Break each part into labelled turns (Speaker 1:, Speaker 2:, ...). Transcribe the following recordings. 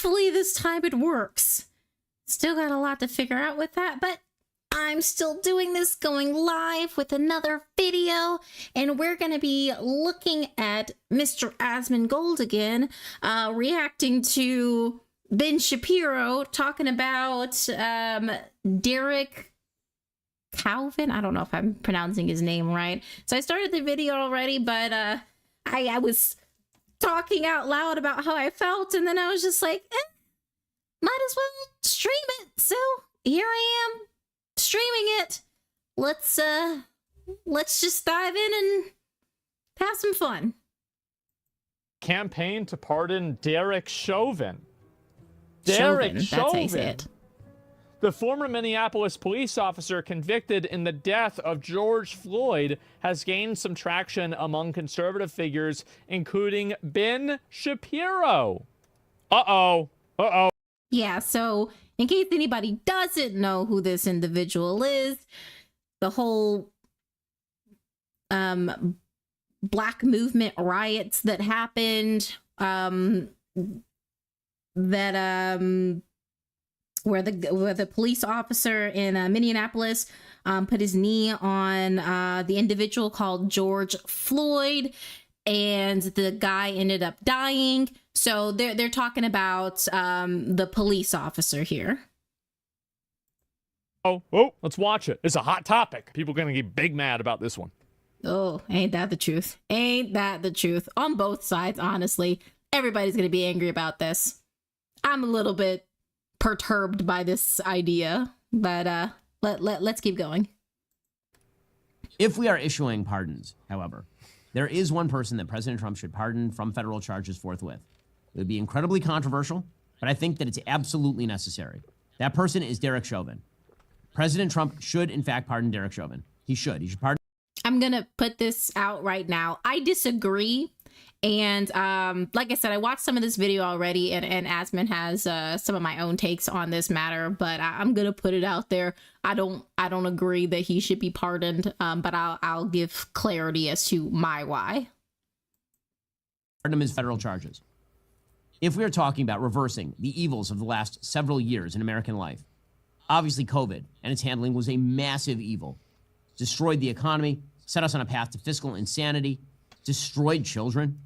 Speaker 1: hopefully this time it works. Still got a lot to figure out with that, but I'm still doing this, going live with another video, and we're going to be looking at Mr. Asmongold again, reacting to Ben Shapiro talking about Derek Chauvin. I don't know if I'm pronouncing his name right. So I started the video already, but I was talking out loud about how I felt, and then I was just like, might as well stream it. So here I am, streaming it. Let's just dive in and have some fun.
Speaker 2: Campaign to pardon Derek Chauvin.
Speaker 1: Chauvin, that's how you say it.
Speaker 2: The former Minneapolis police officer convicted in the death of George Floyd has gained some traction among conservative figures, including Ben Shapiro. Uh-oh.
Speaker 1: Yeah, so in case anybody doesn't know who this individual is, the whole Black movement riots that happened, where the police officer in Minneapolis put his knee on the individual called George Floyd, and the guy ended up dying. So they're talking about the police officer here.
Speaker 2: Oh, let's watch it. It's a hot topic. People are going to get big mad about this one.
Speaker 1: Oh, ain't that the truth? Ain't that the truth? On both sides, honestly. Everybody's going to be angry about this. I'm a little bit perturbed by this idea, but let's keep going.
Speaker 3: If we are issuing pardons, however, there is one person that President Trump should pardon from federal charges forthwith. It would be incredibly controversial, but I think that it's absolutely necessary. That person is Derek Chauvin. President Trump should, in fact, pardon Derek Chauvin. He should pardon.
Speaker 1: I'm going to put this out right now. I disagree. And like I said, I watched some of this video already, and Asmon has some of my own takes on this matter, but I'm going to put it out there. I don't agree that he should be pardoned, but I'll give clarity as to my why.
Speaker 3: Pardon him as federal charges. If we are talking about reversing the evils of the last several years in American life, obviously COVID and its handling was a massive evil. Destroyed the economy, set us on a path to fiscal insanity, destroyed children,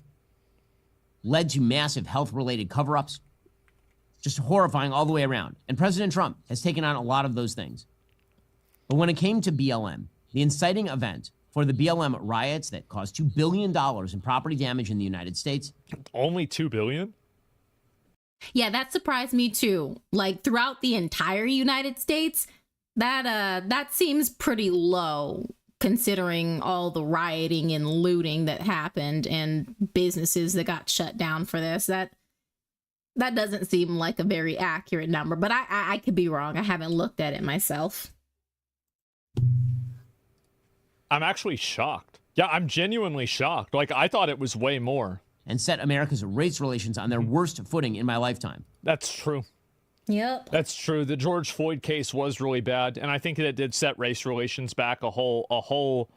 Speaker 3: led to massive health-related cover-ups, just horrifying all the way around. And President Trump has taken on a lot of those things. But when it came to BLM, the inciting event for the BLM riots that caused $2 billion in property damage in the United States.
Speaker 2: Only $2 billion?
Speaker 1: Yeah, that surprised me too. Like, throughout the entire United States, that seems pretty low, considering all the rioting and looting that happened and businesses that got shut down for this. That doesn't seem like a very accurate number, but I could be wrong. I haven't looked at it myself.
Speaker 2: I'm actually shocked. Yeah, I'm genuinely shocked. Like, I thought it was way more.
Speaker 3: And set America's race relations on their worst footing in my lifetime.
Speaker 2: That's true.
Speaker 1: Yep. That's
Speaker 2: true. The George Floyd case was really bad, and I think that it did set race relations back a whole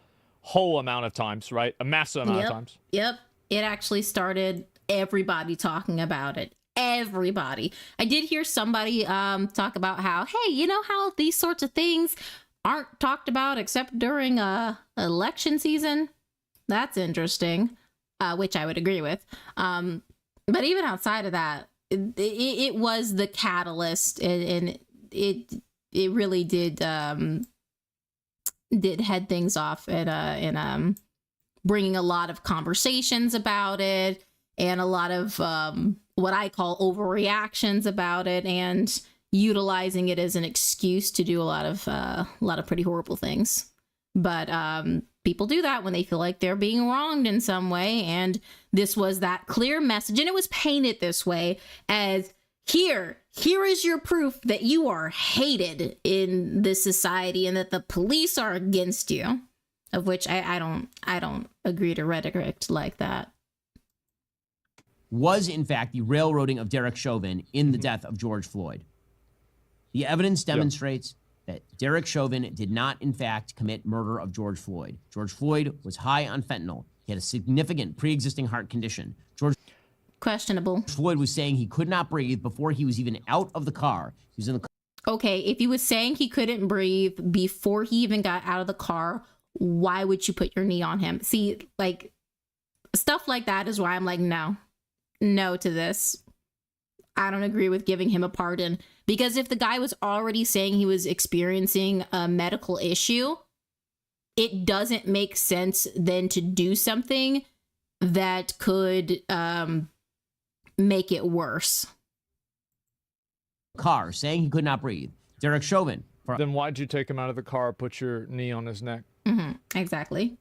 Speaker 2: amount of times, right? A massive amount of times.
Speaker 1: Yep. It actually started everybody talking about it. Everybody. I did hear somebody talk about how, hey, you know how these sorts of things aren't talked about except during election season? That's interesting, which I would agree with. But even outside of that, it was the catalyst, and it really did head things off and bringing a lot of conversations about it, and a lot of what I call overreactions about it, and utilizing it as an excuse to do a lot of pretty horrible things. But people do that when they feel like they're being wronged in some way. And this was that clear message. And it was painted this way as, here is your proof that you are hated in this society and that the police are against you. Of which I don't agree to rhetoric like that.
Speaker 3: Was in fact the railroading of Derek Chauvin in the death of George Floyd. The evidence demonstrates that Derek Chauvin did not, in fact, commit murder of George Floyd. George Floyd was high on fentanyl. He had a significant pre-existing heart condition.
Speaker 1: Questionable.
Speaker 3: Floyd was saying he could not breathe before he was even out of the car. He was in the
Speaker 1: Okay, if he was saying he couldn't breathe before he even got out of the car, why would you put your knee on him? See, like, stuff like that is why I'm like, no to this. I don't agree with giving him a pardon, because if the guy was already saying he was experiencing a medical issue, it doesn't make sense then to do something that could make it worse.
Speaker 3: car saying he could not breathe. Derek Chauvin.
Speaker 2: Then why'd you take him out of the car, put your knee on his neck?
Speaker 1: Exactly.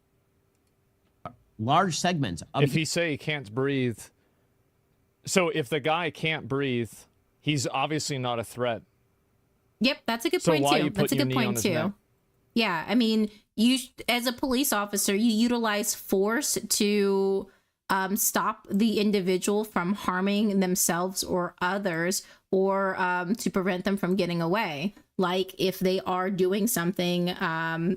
Speaker 3: Large segments of
Speaker 2: If he say he can't breathe, so if the guy can't breathe, he's obviously not a threat.
Speaker 1: Yep, that's a good
Speaker 2: So
Speaker 1: point
Speaker 2: why
Speaker 1: too.
Speaker 2: you
Speaker 1: That's a
Speaker 2: put your
Speaker 1: good
Speaker 2: knee on
Speaker 1: point
Speaker 2: his
Speaker 1: too.
Speaker 2: neck?
Speaker 1: Yeah, I mean, you as a police officer, you utilize force to stop the individual from harming themselves or others, or to prevent them from getting away. Like if they are doing something,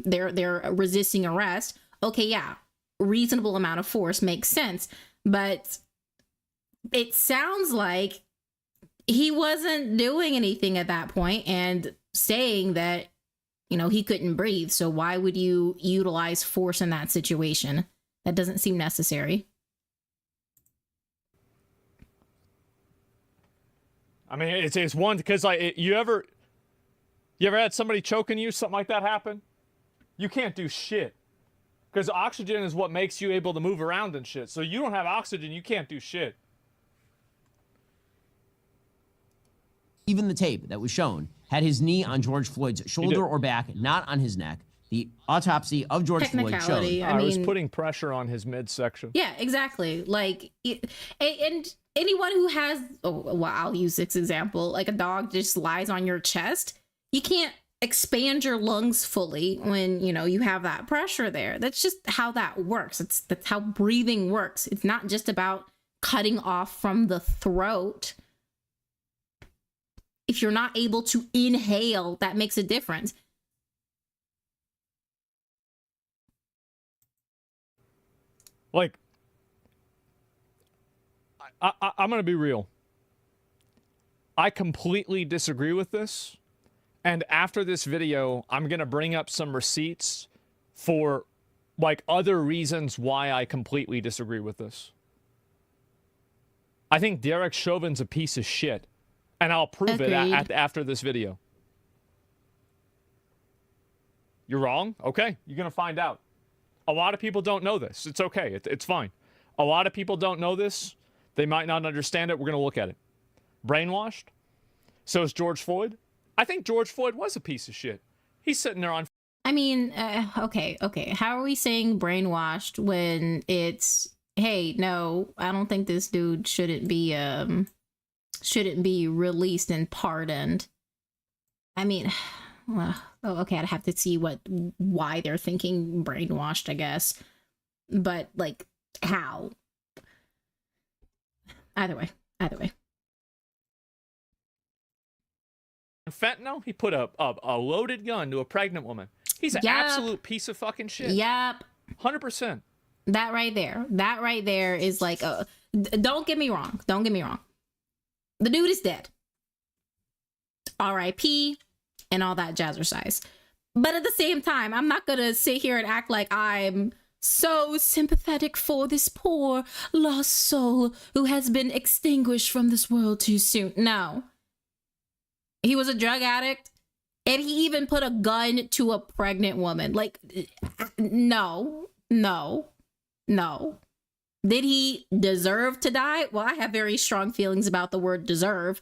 Speaker 1: they're resisting arrest. Okay, yeah, reasonable amount of force makes sense, but it sounds like he wasn't doing anything at that point and saying that, you know, he couldn't breathe. So why would you utilize force in that situation? That doesn't seem necessary.
Speaker 2: I mean, it's one, because like you ever had somebody choking you, something like that happen? You can't do shit, because oxygen is what makes you able to move around and shit. So you don't have oxygen, you can't do shit.
Speaker 3: even the tape that was shown had his knee on George Floyd's shoulder or back, not on his neck. The autopsy of George Floyd showed.
Speaker 1: Technicality.
Speaker 2: I was
Speaker 1: mean,
Speaker 2: putting pressure on his midsection.
Speaker 1: yeah, exactly. Like, and anyone who has, well, I'll use this example, like a dog just lies on your chest, you can't expand your lungs fully when, you know, you have that pressure there. That's just how that works. That's how breathing works. It's not just about cutting off from the throat. If you're not able to inhale, that makes a difference.
Speaker 2: Like, I'm going to be real. I completely disagree with this. And after this video, I'm going to bring up some receipts for, like, other reasons why I completely disagree with this. I think Derek Chauvin's a piece of shit. And I'll prove it after this video. You're wrong? Okay, you're going to find out. A lot of people don't know this. It's okay. It's fine. A lot of people don't know this. They might not understand it. We're going to look at it. Brainwashed? So is George Floyd. I think George Floyd was a piece of shit. He's sitting there on...
Speaker 1: I mean, okay. How are we saying brainwashed when it's, hey, no, I don't think this dude shouldn't be released and pardoned? I mean, well, okay, I'd have to see why they're thinking brainwashed, I guess. But, like, how? Either way.
Speaker 2: Fentanyl, he put a loaded gun to a pregnant woman. He's an absolute piece of fucking shit.
Speaker 1: Yep.
Speaker 2: 100%.
Speaker 1: That right there is like, don't get me wrong. The dude is dead. R.I.P. and all that jazzercise. But at the same time, I'm not going to sit here and act like I'm so sympathetic for this poor lost soul who has been extinguished from this world too soon. No. He was a drug addict, and he even put a gun to a pregnant woman. Like, no. Did he deserve to die? Well, I have very strong feelings about the word deserve.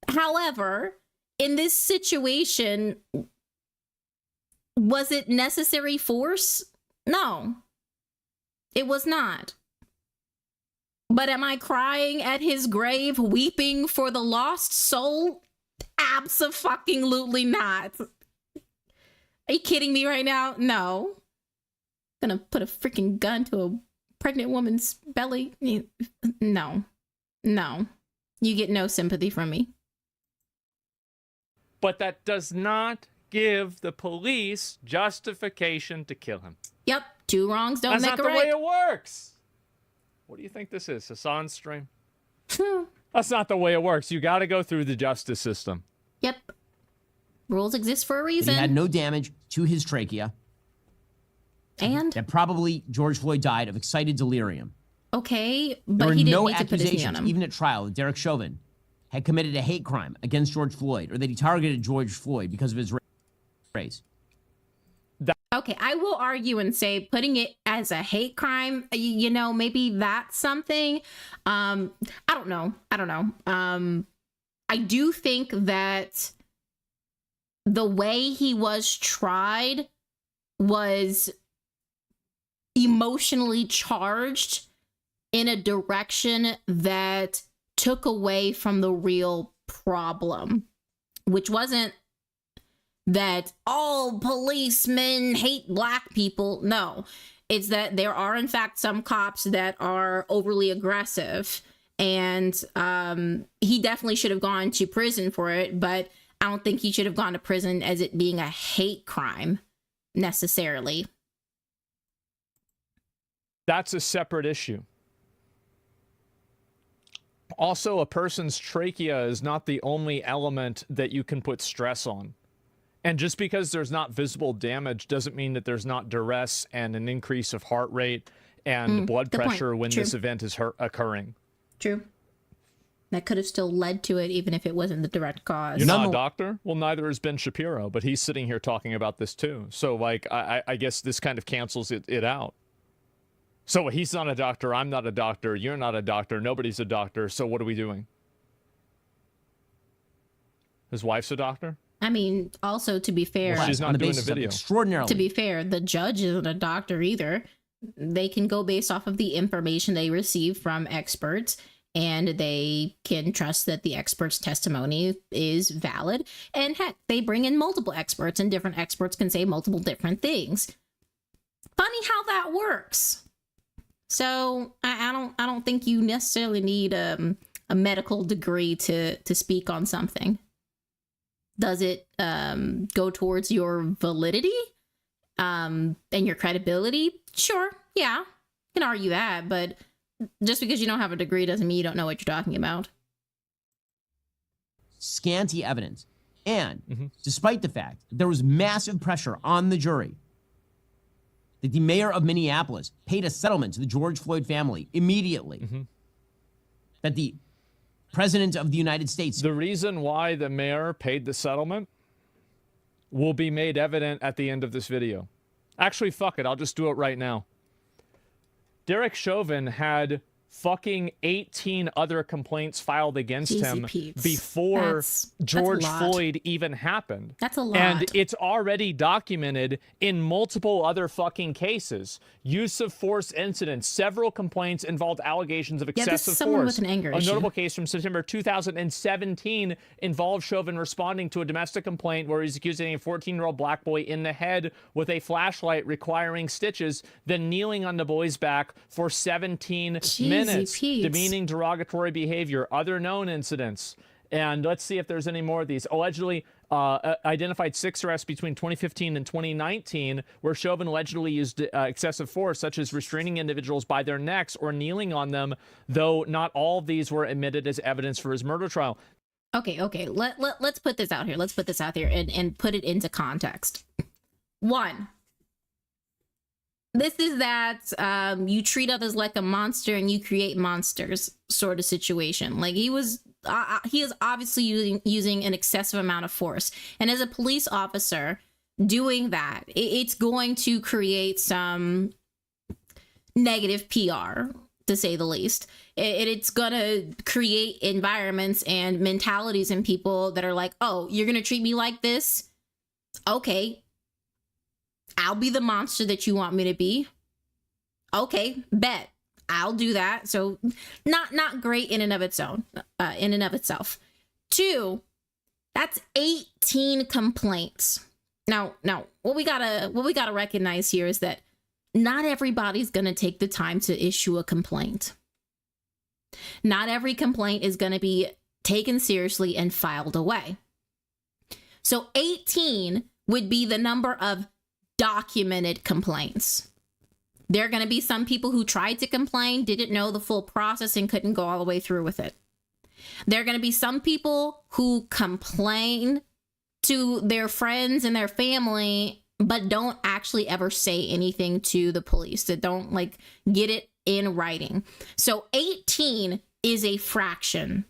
Speaker 1: However, in this situation, was it necessary force? No, it was not. But am I crying at his grave, weeping for the lost soul? Abso-fucking-lutely not. Are you kidding me right now? No. Gonna put a freaking gun to a pregnant woman's belly? No. You get no sympathy from me.
Speaker 2: But that does not give the police justification to kill him.
Speaker 1: Yep, two wrongs don't make a right.
Speaker 2: That's not the way it works. What do you think this is? Hassan's stream? That's not the way it works. You got to go through the justice system.
Speaker 1: Yep. Rules exist for a
Speaker 3: That
Speaker 1: reason.
Speaker 3: he had no damage to his trachea.
Speaker 1: And
Speaker 3: That probably George Floyd died of excited delirium.
Speaker 1: okay,
Speaker 3: There
Speaker 1: but
Speaker 3: were
Speaker 1: he didn't
Speaker 3: no
Speaker 1: need to put his knee on
Speaker 3: accusations,
Speaker 1: him.
Speaker 3: even at trial, that Derek Chauvin had committed a hate crime against George Floyd or that he targeted George Floyd because of his race.
Speaker 1: Okay, I will argue and say putting it as a hate crime, you know, maybe that's something. I don't know. I do think that the way he was tried was emotionally charged in a direction that took away from the real problem, which wasn't that all policemen hate black people. No, it's that there are in fact some cops that are overly aggressive, and he definitely should have gone to prison for it, but I don't think he should have gone to prison as it being a hate crime necessarily.
Speaker 2: That's a separate issue. Also, a person's trachea is not the only element that you can put stress on. And just because there's not visible damage doesn't mean that there's not duress and an increase of heart rate and blood
Speaker 1: good point.
Speaker 2: pressure when
Speaker 1: True.
Speaker 2: this event is occurring.
Speaker 1: True. That could have still led to it, even if it wasn't the direct cause.
Speaker 2: You're not a doctor? Well, neither is Ben Shapiro, but he's sitting here talking about this too. So, like, I guess this kind of cancels it out. So he's not a doctor, I'm not a doctor, you're not a doctor, nobody's a doctor, so what are we doing? His wife's a doctor?
Speaker 1: I mean, also to be fair,
Speaker 2: Well, she's not
Speaker 3: on the
Speaker 2: doing the
Speaker 3: basis of
Speaker 2: video.
Speaker 3: extraordinarily.
Speaker 1: to be fair, the judge isn't a doctor either. They can go based off of the information they receive from experts, and they can trust that the expert's testimony is valid. And heck, they bring in multiple experts, and different experts can say multiple different things. Funny how that works. So I don't think you necessarily need a medical degree to speak on something. Does it go towards your validity and your credibility? Sure, yeah, you can argue that, but just because you don't have a degree doesn't mean you don't know what you're talking about.
Speaker 3: Scanty evidence. And despite the fact that there was massive pressure on the jury, that the mayor of Minneapolis paid a settlement to the George Floyd family immediately, that the president of the United States...
Speaker 2: The reason why the mayor paid the settlement will be made evident at the end of this video. Actually, fuck it. I'll just do it right now. Derek Chauvin had fucking 18 other complaints filed against him
Speaker 1: Pete's.
Speaker 2: before
Speaker 1: That's
Speaker 2: George
Speaker 1: a lot.
Speaker 2: Floyd even happened.
Speaker 1: That's a lot.
Speaker 2: And it's already documented in multiple other fucking cases. Use of force incidents. Several complaints involved allegations of
Speaker 1: this is
Speaker 2: excessive
Speaker 1: someone
Speaker 2: force.
Speaker 1: with an anger
Speaker 2: A
Speaker 1: issue.
Speaker 2: notable case from September 2017 involved Chauvin responding to a domestic complaint where he's accusing a 14-year-old black boy in the head with a flashlight requiring stitches, then kneeling on the boy's back for 17 minutes.
Speaker 1: Pete's.
Speaker 2: Demeaning derogatory behavior. Other known incidents. And let's see if there's any more of these. Allegedly identified 6 arrests between 2015 and 2019 where Chauvin allegedly used excessive force, such as restraining individuals by their necks or kneeling on them, though not all of these were admitted as evidence for his murder trial.
Speaker 1: Okay. Let's put this out here. Let's put this out here and put it into context. One, this is that you treat others like a monster and you create monsters sort of situation. Like he is obviously using an excessive amount of force, and as a police officer doing that, it's going to create some negative PR, to say the least. It's gonna create environments and mentalities in people that are like, oh, you're gonna treat me like this? Okay, I'll be the monster that you want me to be. Okay, bet. I'll do that. So not great in and of its own, in and of itself. 2, that's 18 complaints. Now what we gotta recognize here is that not everybody's gonna take the time to issue a complaint. Not every complaint is gonna be taken seriously and filed away. So 18 would be the number of documented complaints. There are going to be some people who tried to complain, didn't know the full process, and couldn't go all the way through with it. There are going to be some people who complain to their friends and their family, but don't actually ever say anything to the police, that don't like get it in writing. So 18 is a fraction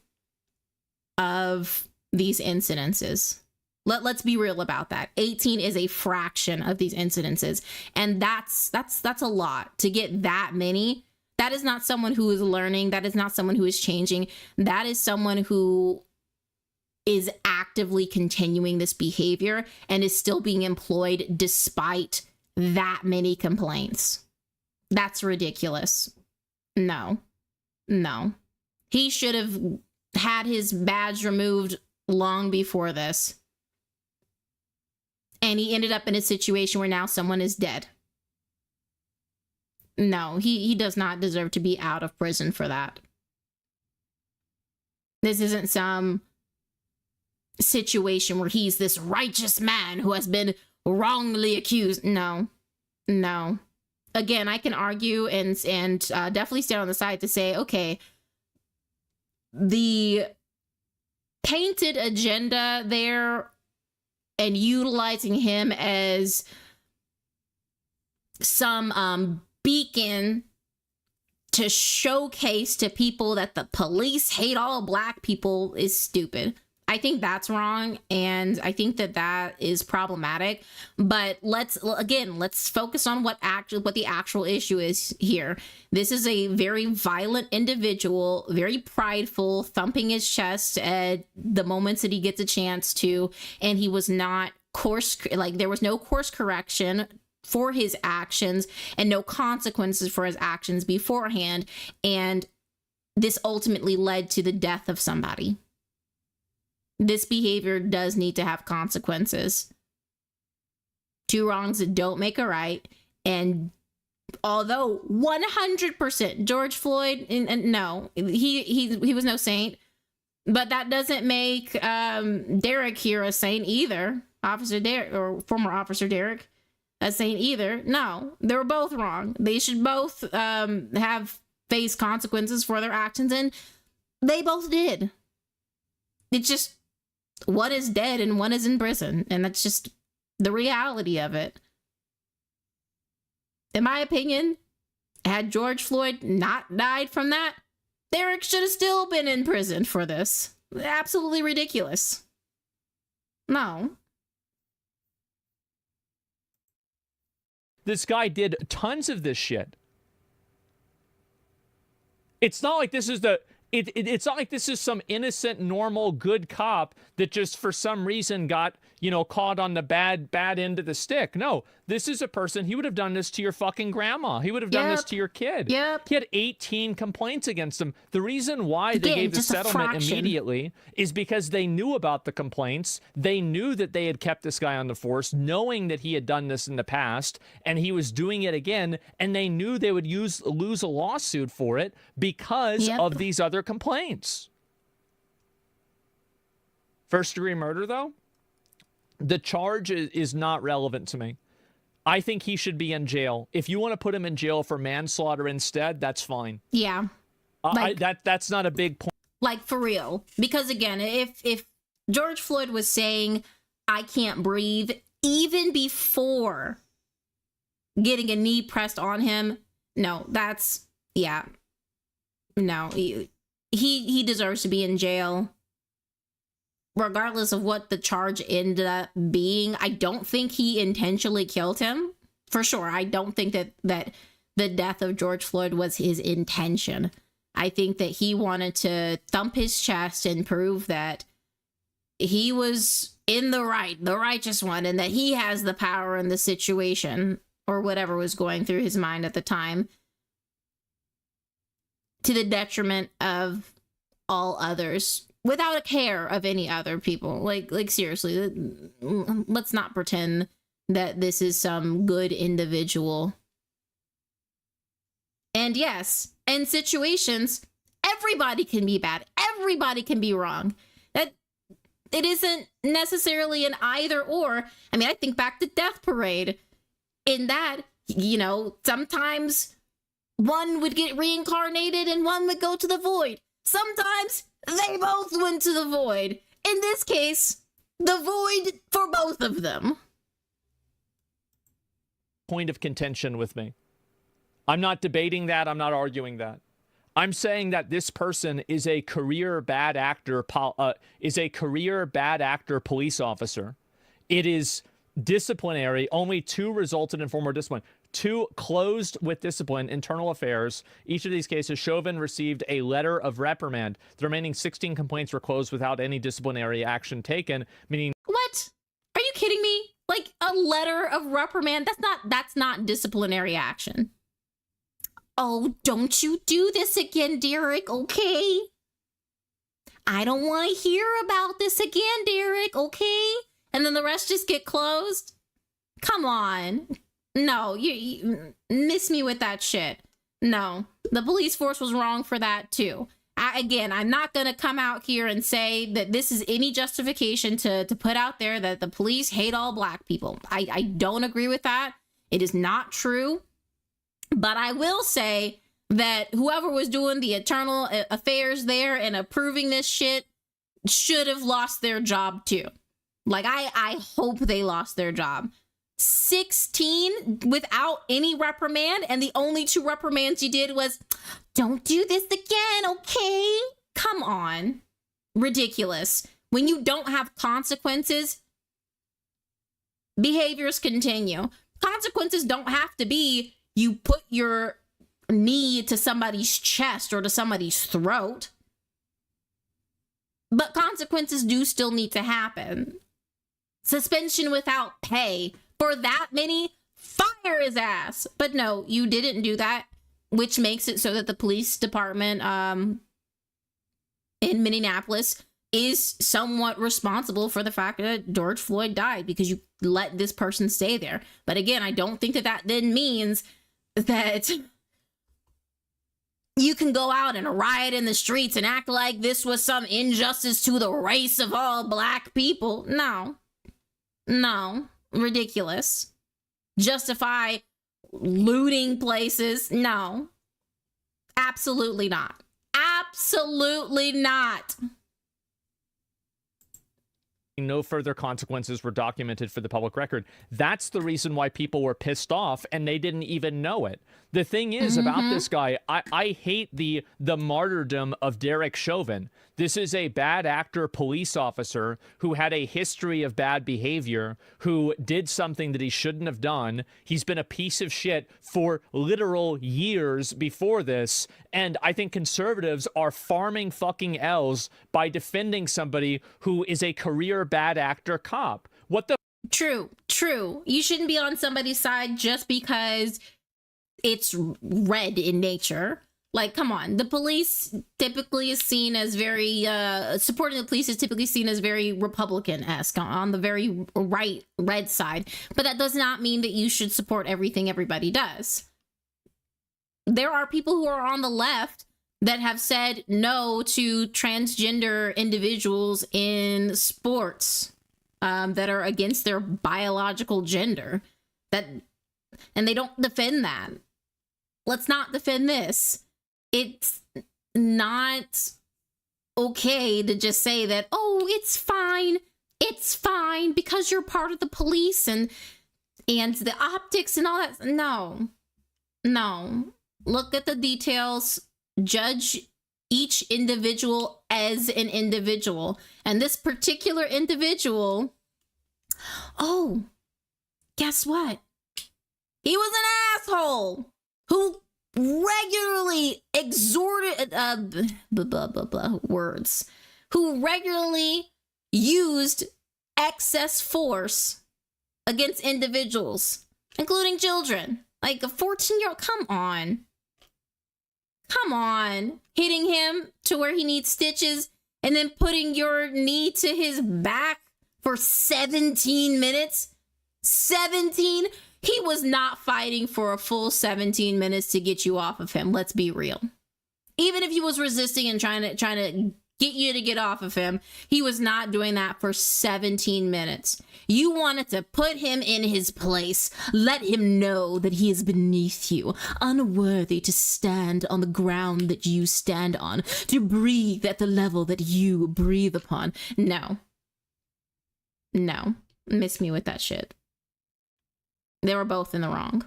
Speaker 1: of these incidences. Let's be real about that. 18 is a fraction of these incidences. And that's a lot to get that many. That is not someone who is learning. That is not someone who is changing. That is someone who is actively continuing this behavior and is still being employed despite that many complaints. That's ridiculous. No. He should have had his badge removed long before this. And he ended up in a situation where now someone is dead. No, he does not deserve to be out of prison for that. This isn't some situation where he's this righteous man who has been wrongly accused. No. Again, I can argue and definitely stand on the side to say, okay, the painted agenda there and utilizing him as some beacon to showcase to people that the police hate all black people is stupid. I think that's wrong, and I think that is problematic. But let's focus on what the actual issue is here. This is a very violent individual, very prideful, thumping his chest at the moments that he gets a chance to, and he was not there was no course correction for his actions and no consequences for his actions beforehand, and this ultimately led to the death of somebody. This behavior does need to have consequences. Two wrongs that don't make a right. And although 100% George Floyd, no, he was no saint, but that doesn't make Derek here a saint either. Officer Derek, or former Officer Derek, a saint either. No, they were both wrong. They should both have faced consequences for their actions, and they both did. It's just one is dead and one is in prison, and that's just the reality of it. In my opinion, had George Floyd not died from that, Derek should have still been in prison for this. Absolutely ridiculous. No.
Speaker 2: This guy did tons of this shit. It's not like this is it's not like this is some innocent, normal, good cop that just for some reason got, caught on the bad end of the stick. No, this is a person, he would have done this to your fucking grandma. He would have done this to your kid.
Speaker 1: Yep.
Speaker 2: He had 18 complaints against him. The reason why they gave the settlement immediately is because they knew about the complaints. They knew that they had kept this guy on the force, knowing that he had done this in the past, and he was doing it again, and they knew they would lose a lawsuit for it because of these other complaints. First-degree murder, though, the charge is not relevant to me. I think he should be in jail. If you want to put him in jail for manslaughter instead, that's fine.
Speaker 1: Yeah.
Speaker 2: That's not a big point.
Speaker 1: Like, for real. Because, again, if George Floyd was saying, I can't breathe, even before getting a knee pressed on him, no, that's, yeah. No, he deserves to be in jail. Regardless of what the charge ended up being, I don't think he intentionally killed him. For sure. I don't think that the death of George Floyd was his intention. I think that he wanted to thump his chest and prove that he was in the righteous one, and that he has the power in the situation, or whatever was going through his mind at the time, to the detriment of all others, without a care of any other people. Like seriously, let's not pretend that this is some good individual. And yes, in situations, everybody can be bad. Everybody can be wrong. That it isn't necessarily an either or. I mean, I think back to Death Parade. In that, You know, sometimes one would get reincarnated and one would go to the void. Sometimes they both went to the void. In this case, the void for both of them.
Speaker 2: Point of contention with me. I'm not debating that. I'm not arguing that. I'm saying that this person is a career bad actor, police officer. It is disciplinary. Only 2 resulted in formal discipline. 2 closed with discipline, internal affairs. Each of these cases, Chauvin received a letter of reprimand. The remaining 16 complaints were closed without any disciplinary action taken, meaning...
Speaker 1: What? Are you kidding me? Like a letter of reprimand? That's not disciplinary action. Oh, don't you do this again, Derek, okay? I don't want to hear about this again, Derek, okay? And then the rest just get closed? Come on. No, you miss me with that shit. No, the police force was wrong for that too. I'm not going to come out here and say that this is any justification to put out there that the police hate all black people. I don't agree with that. It is not true. But I will say that whoever was doing the internal affairs there and approving this shit should have lost their job too. Like, I hope they lost their job. 16 without any reprimand, and the only 2 reprimands you did was, don't do this again, okay? Come on. Ridiculous. When you don't have consequences, behaviors continue. Consequences don't have to be you put your knee to somebody's chest or to somebody's throat. But consequences do still need to happen. Suspension without pay for that many, fire his ass. But no, you didn't do that, which makes it so that the police department in Minneapolis is somewhat responsible for the fact that George Floyd died because you let this person stay there. But again, I don't think that then means that you can go out and riot in the streets and act like this was some injustice to the race of all black people. No, ridiculous. Justify looting places. No, absolutely not. Absolutely not.
Speaker 2: No further consequences were documented for the public record. That's the reason why people were pissed off and they didn't even know it. The thing is about this guy, I hate the martyrdom of Derek Chauvin. This is a bad actor police officer who had a history of bad behavior, who did something that he shouldn't have done. He's been a piece of shit for literal years before this. And I think conservatives are farming fucking L's by defending somebody who is a career bad actor cop. What the?
Speaker 1: True. You shouldn't be on somebody's side just because it's red in nature. Like, come on. The police typically is seen as very, supporting the police is typically seen as very Republican-esque, on the very red side. But that does not mean that you should support everything everybody does. There are people who are on the left that have said no to transgender individuals in sports, that are against their biological gender. And they don't defend that. Let's not defend this. It's not okay to just say that, oh, it's fine because you're part of the police and the optics and all that. No. Look at the details. Judge each individual as an individual. And this particular individual, oh, guess what? He was an asshole who regularly who regularly used excess force against individuals, including children. Like a 14-year-old, come on, hitting him to where he needs stitches and then putting your knee to his back for 17 minutes. 17? He was not fighting for a full 17 minutes to get you off of him. Let's be real. Even if he was resisting and trying to get you to get off of him. He was not doing that for 17 minutes. You wanted to put him in his place. Let him know that he is beneath you, unworthy to stand on the ground that you stand on, to breathe at the level that you breathe upon. No. No. Miss me with that shit. They were both in the wrong.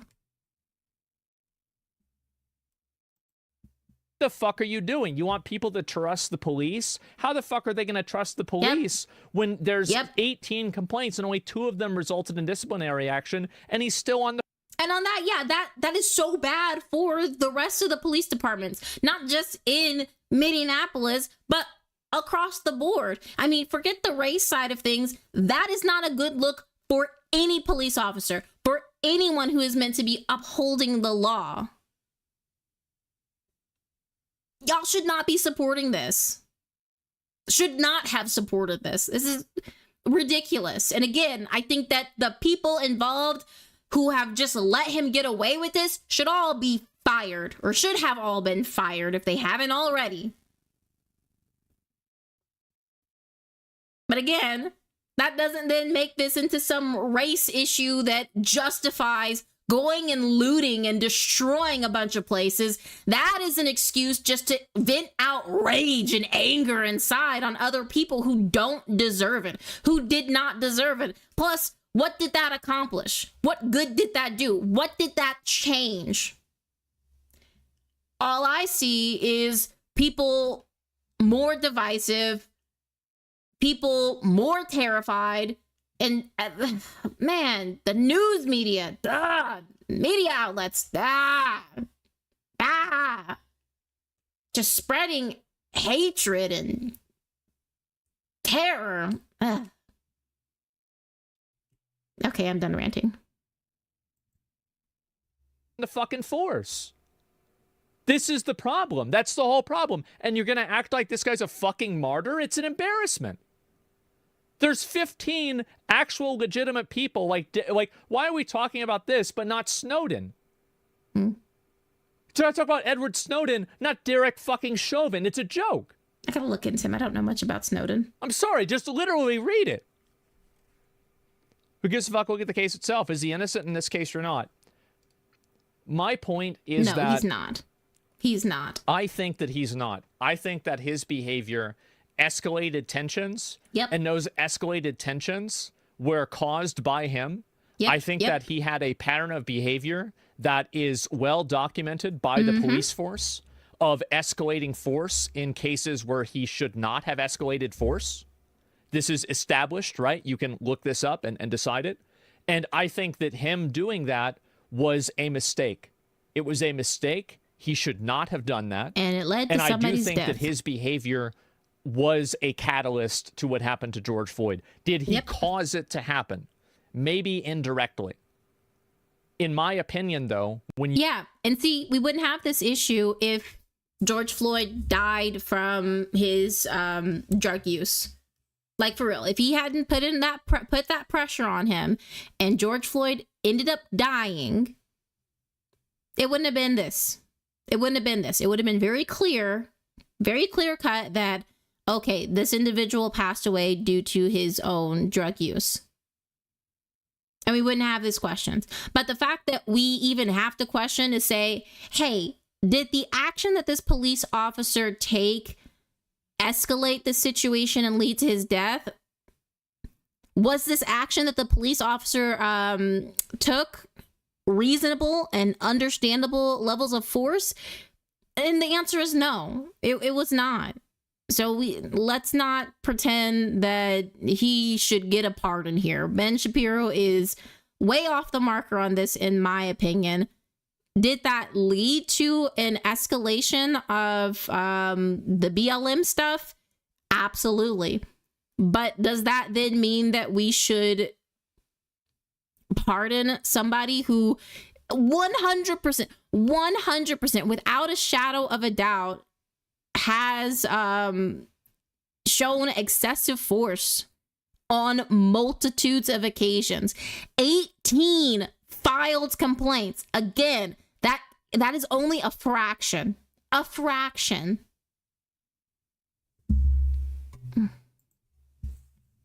Speaker 2: The fuck are you doing? You want people to trust the police? How the fuck are they going to trust the police when there's 18 complaints and only 2 of them resulted in disciplinary action, and he's still on the...
Speaker 1: And on that, yeah, that is so bad for the rest of the police departments, not just in Minneapolis, but across the board. I mean, forget the race side of things. That is not a good look for any police officer, for anyone who is meant to be upholding the law. Y'all should not be supporting this. Should not have supported this. This is ridiculous. And again, I think that the people involved who have just let him get away with this should all be fired, or should have all been fired if they haven't already. But again, that doesn't then make this into some race issue that justifies going and looting and destroying a bunch of places. That is an excuse just to vent out rage and anger inside on other people who don't deserve it, who did not deserve it. Plus, what did that accomplish? What good did that do? What did that change? All I see is people more divisive, people more terrified, and man, the news media, media outlets, just spreading hatred and terror. Okay, I'm done ranting.
Speaker 2: The fucking force. This is the problem. That's the whole problem. And you're going to act like this guy's a fucking martyr? It's an embarrassment. There's 15 actual legitimate people. Like, why are we talking about this, but not Snowden? So I talk about Edward Snowden, not Derek fucking Chauvin. It's a joke.
Speaker 1: I gotta look into him. I don't know much about Snowden.
Speaker 2: I'm sorry, just literally read it. Who gives a fuck? Look at the case itself. Is he innocent in this case or not? My point is that...
Speaker 1: No, he's not. He's not.
Speaker 2: I think that he's not. I think that his behavior escalated tensions.
Speaker 1: Yep.
Speaker 2: And those escalated tensions were caused by him.
Speaker 1: Yep.
Speaker 2: I think that he had a pattern of behavior that is well documented by the police force of escalating force in cases where he should not have escalated force. This is established, right? You can look this up and decide it. And I think that him doing that was a mistake. It was a mistake. He should not have done that.
Speaker 1: And it led to somebody's death.
Speaker 2: And I do think that his behavior was a catalyst to what happened to George Floyd. Did he cause it to happen? Maybe indirectly. In my opinion, though, when you...
Speaker 1: Yeah, and see, we wouldn't have this issue if George Floyd died from his drug use. Like, for real, if he hadn't put that pressure on him and George Floyd ended up dying, it wouldn't have been this. It wouldn't have been this. It would have been very clear cut that, okay, this individual passed away due to his own drug use. And we wouldn't have these questions. But the fact that we even have to question is say, hey, did the action that this police officer take escalate the situation and lead to his death? Was this action that the police officer took reasonable and understandable levels of force? And the answer is no, it was not. So let's not pretend that he should get a pardon here. Ben Shapiro is way off the marker on this, in my opinion. Did that lead to an escalation of the BLM stuff? Absolutely. But does that then mean that we should pardon somebody who 100%, without a shadow of a doubt, has shown excessive force on multitudes of occasions? 18 filed complaints. Again, that is only a fraction.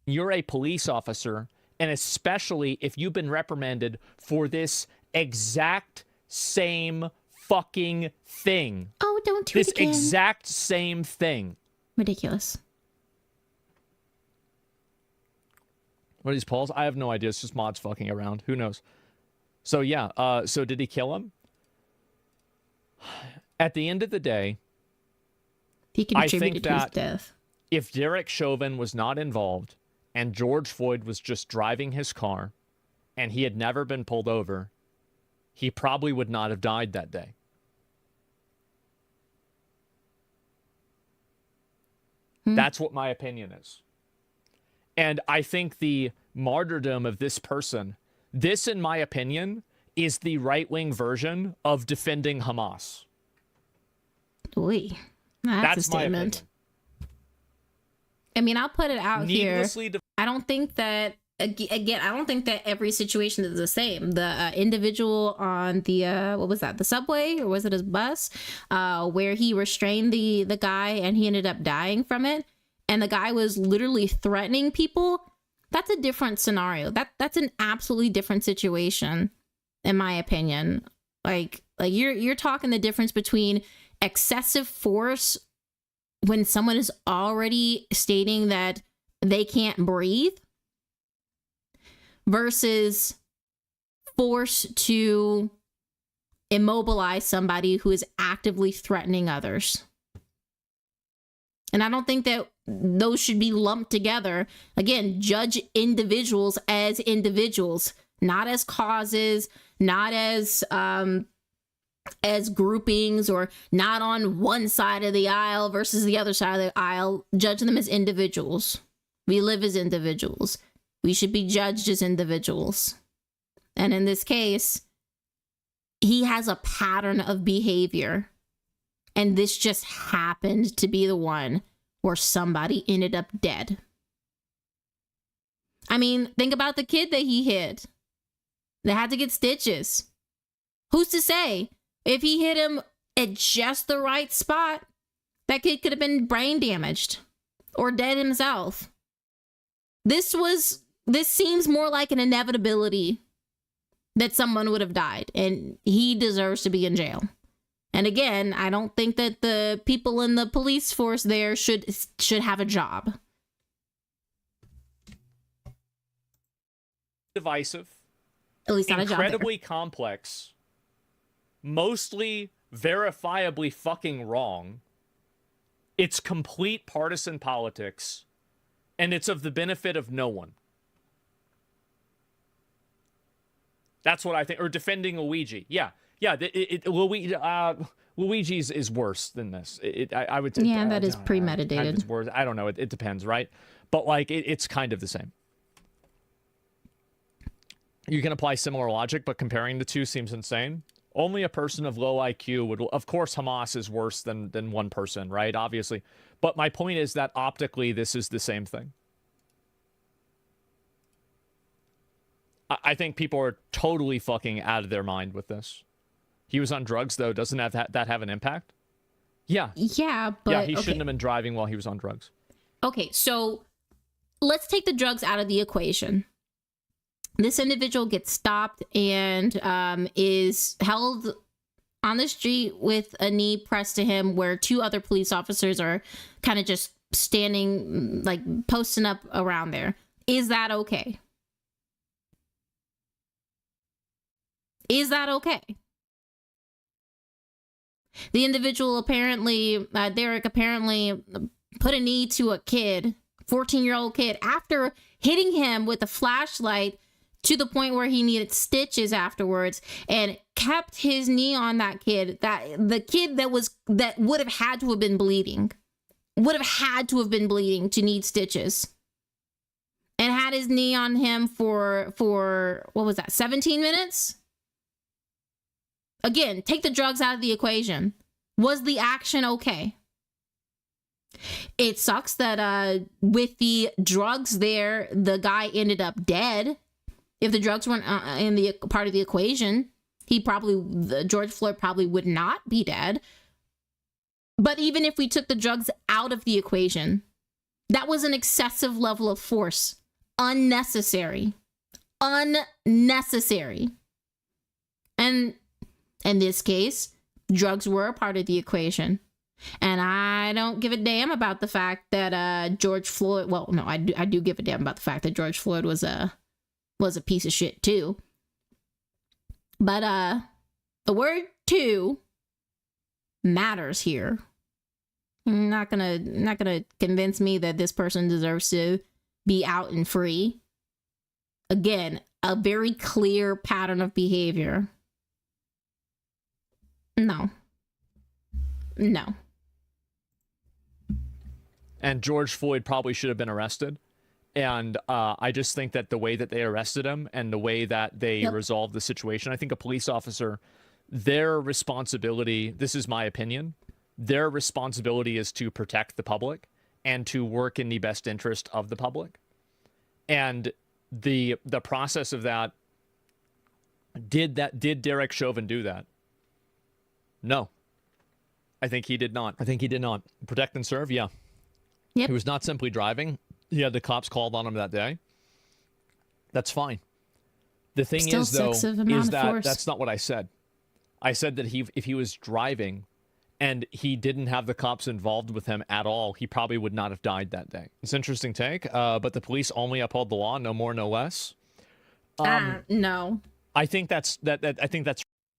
Speaker 2: You're a police officer, and especially if you've been reprimanded for this exact same fucking thing.
Speaker 1: Oh, don't do it
Speaker 2: This
Speaker 1: again.
Speaker 2: exact same thing.
Speaker 1: Ridiculous.
Speaker 2: What are these polls? I have no idea. It's just mods fucking around. Who knows? So yeah, so did he kill him? At the end of the day,
Speaker 1: He contributed to his death.
Speaker 2: if Derek Chauvin was not involved and George Floyd was just driving his car and he had never been pulled over, he probably would not have died that day. That's what my opinion is. And I think the martyrdom of this person, this, in my opinion, is the right-wing version of defending Hamas.
Speaker 1: Oy, that's a
Speaker 2: my
Speaker 1: statement.
Speaker 2: opinion.
Speaker 1: I mean, I'll put it out here.
Speaker 2: Needlessly
Speaker 1: I don't think that, again, I don't think that every situation is the same. The individual on the, what was that, the subway, or was it his bus, where he restrained the guy and he ended up dying from it, and the guy was literally threatening people, that's a different scenario. That's an absolutely different situation, in my opinion. Like you're talking the difference between excessive force when someone is already stating that they can't breathe versus force to immobilize somebody who is actively threatening others. And I don't think that those should be lumped together. Again, judge individuals as individuals, not as causes, not as groupings, or not on one side of the aisle versus the other side of the aisle. Judge them as individuals. We live as individuals. We should be judged as individuals. And in this case, he has a pattern of behavior. And this just happened to be the one where somebody ended up dead. I mean, think about the kid that he hit. They had to get stitches. Who's to say? If he hit him at just the right spot, that kid could have been brain damaged or dead himself. This seems more like an inevitability that someone would have died, and he deserves to be in jail. And again, I don't think that the people in the police force there should have a job.
Speaker 2: Divisive.
Speaker 1: At least not a job there.
Speaker 2: Incredibly complex. Mostly verifiably fucking wrong. It's complete partisan politics, and it's of the benefit of no one. That's what I think. Or defending Luigi. Yeah. Luigi's is worse than this. I would say.
Speaker 1: Yeah, that is premeditated.
Speaker 2: Kind of it's worse. I don't know. It depends, right? But like, it's kind of the same. You can apply similar logic, but comparing the two seems insane. Only a person of low IQ would... Of course, Hamas is worse than one person, right? Obviously. But my point is that optically, this is the same thing. I think people are totally fucking out of their mind with this. He was on drugs, though. Doesn't that have an impact? Yeah.
Speaker 1: Yeah, but...
Speaker 2: Yeah, he shouldn't have been driving while he was on drugs.
Speaker 1: Okay, so let's take the drugs out of the equation. This individual gets stopped and is held on the street with a knee pressed to him, where two other police officers are kind of just standing, like posting up around there. Is that okay? Is that okay? The individual apparently, Derek apparently put a knee to a kid, 14-year-old kid, after hitting him with a flashlight to the point where he needed stitches afterwards, and kept his knee on that kid, that the kid that would have had to have been bleeding to need stitches, and had his knee on him for what was that, 17 minutes? Again, take the drugs out of the equation. Was the action okay? It sucks that with the drugs there, the guy ended up dead. If the drugs weren't in the part of the equation, George Floyd probably would not be dead. But even if we took the drugs out of the equation, That was an excessive level of force. Unnecessary. Unnecessary. And in this case, drugs were a part of the equation. And I don't give a damn about the fact that George Floyd, well, no, I do give a damn about the fact that George Floyd was a piece of shit too. But the word "to" matters here. Not gonna convince me that this person deserves to be out and free. Again, a very clear pattern of behavior. No.
Speaker 2: And George Floyd probably should have been arrested. And I just think that the way that they arrested him and the way that they resolved the situation, I think a police officer, their responsibility, this is my opinion, their responsibility is to protect the public and to work in the best interest of the public. And the process of that, did Derek Chauvin do that? No. I think he did not. Protect and serve, yeah.
Speaker 1: Yep.
Speaker 2: He was not simply driving. He had the cops called on him that day. That's fine. The thing
Speaker 1: Still
Speaker 2: is, though, is that
Speaker 1: force.
Speaker 2: That's not what I said. I said that if he was driving and he didn't have the cops involved with him at all, he probably would not have died that day. It's an interesting take, but the police only uphold the law, no more, no less.
Speaker 1: No.
Speaker 2: I think that's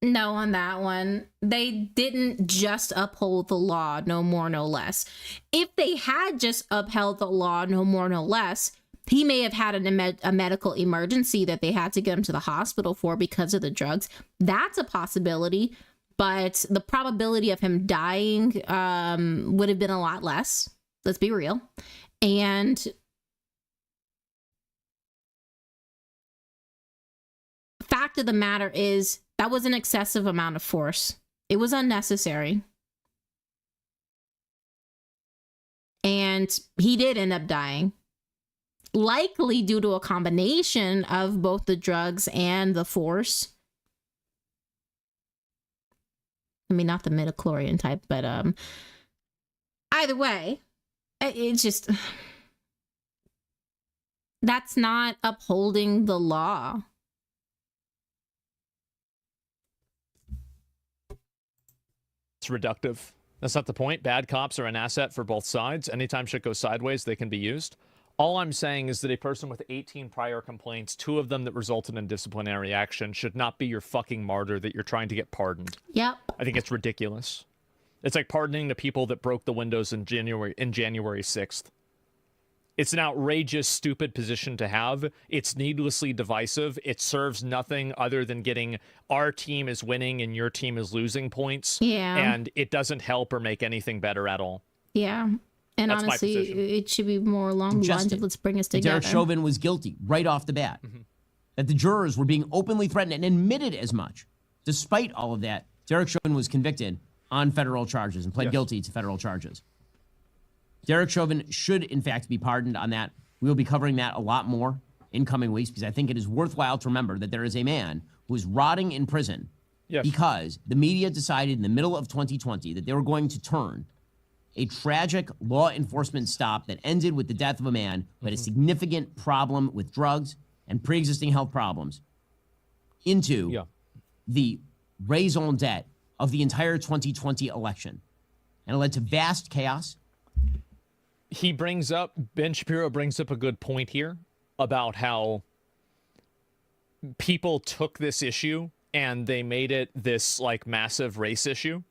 Speaker 1: No, on that one. They didn't just uphold the law, no more, no less. If they had just upheld the law, no more, no less, he may have had a medical emergency that they had to get him to the hospital for because of the drugs. That's a possibility, but the probability of him dying would have been a lot less. Let's be real. And fact of the matter is, that was an excessive amount of force. It was unnecessary. And he did end up dying. Likely due to a combination of both the drugs and the force. I mean, not the midichlorian type, but either way, it's just, that's not upholding the law.
Speaker 2: It's reductive. That's not the point. Bad cops are an asset for both sides. Anytime shit goes sideways, they can be used. All I'm saying is that a person with 18 prior complaints, 2 of them that resulted in disciplinary action, should not be your fucking martyr that you're trying to get pardoned.
Speaker 1: Yep.
Speaker 2: I think it's ridiculous. It's like pardoning the people that broke the windows in January 6th. It's an outrageous, stupid position to have. It's needlessly divisive. It serves nothing other than getting our team is winning and your team is losing points.
Speaker 1: Yeah.
Speaker 2: And it doesn't help or make anything better at all.
Speaker 1: Yeah. And
Speaker 2: That's
Speaker 1: honestly, it should be more along the lines of let's bring us together.
Speaker 3: Derek Chauvin was guilty right off the bat. That the jurors were being openly threatened and admitted as much. Despite all of that, Derek Chauvin was convicted on federal charges and pled guilty to federal charges. Derek Chauvin should, in fact, be pardoned on that. We will be covering that a lot more in coming weeks because I think it is worthwhile to remember that there is a man who is rotting in prison because the media decided in the middle of 2020 that they were going to turn a tragic law enforcement stop that ended with the death of a man who had a significant problem with drugs and pre-existing health problems into the raison d'etre of the entire 2020 election. And it led to vast chaos.
Speaker 2: Ben Shapiro brings up a good point here about how people took this issue and they made it this like massive race issue.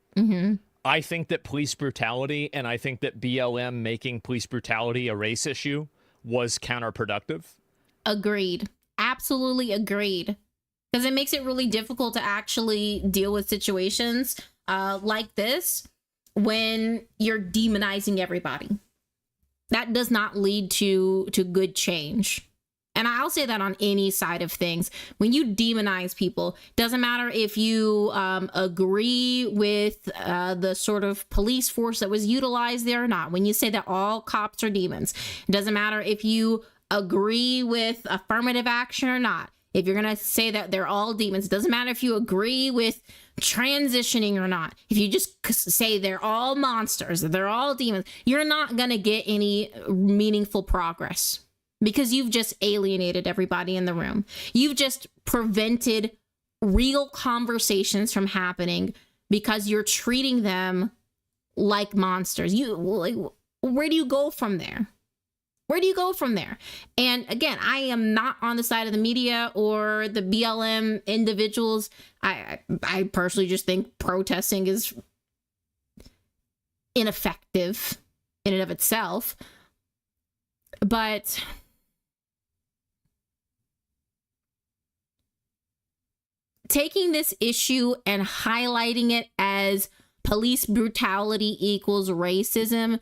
Speaker 2: I think that police brutality and I think that BLM making police brutality a race issue was counterproductive.
Speaker 1: Agreed. Absolutely agreed. Because it makes it really difficult to actually deal with situations like this when you're demonizing everybody. That does not lead to good change. And I'll say that on any side of things. When you demonize people, doesn't matter if you agree with the sort of police force that was utilized there or not. When you say that all cops are demons, it doesn't matter if you agree with affirmative action or not. If you're going to say that they're all demons, it doesn't matter if you agree with transitioning or not. If you just say they're all monsters, they're all demons, you're not going to get any meaningful progress because you've just alienated everybody in the room. You've just prevented real conversations from happening because you're treating them like monsters. Where do you go from there? Where do you go from there? And again, I am not on the side of the media or the BLM individuals. I personally just think protesting is ineffective in and of itself. But taking this issue and highlighting it as police brutality equals racism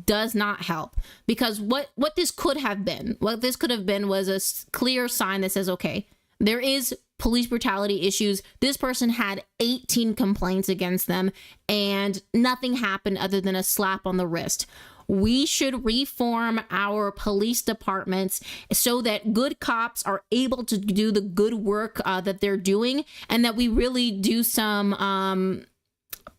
Speaker 1: does not help, because what this could have been was a clear sign that says, okay, there is police brutality issues. This person had 18 complaints against them and nothing happened other than a slap on the wrist. We should reform our police departments so that good cops are able to do the good work that they're doing, and that we really do some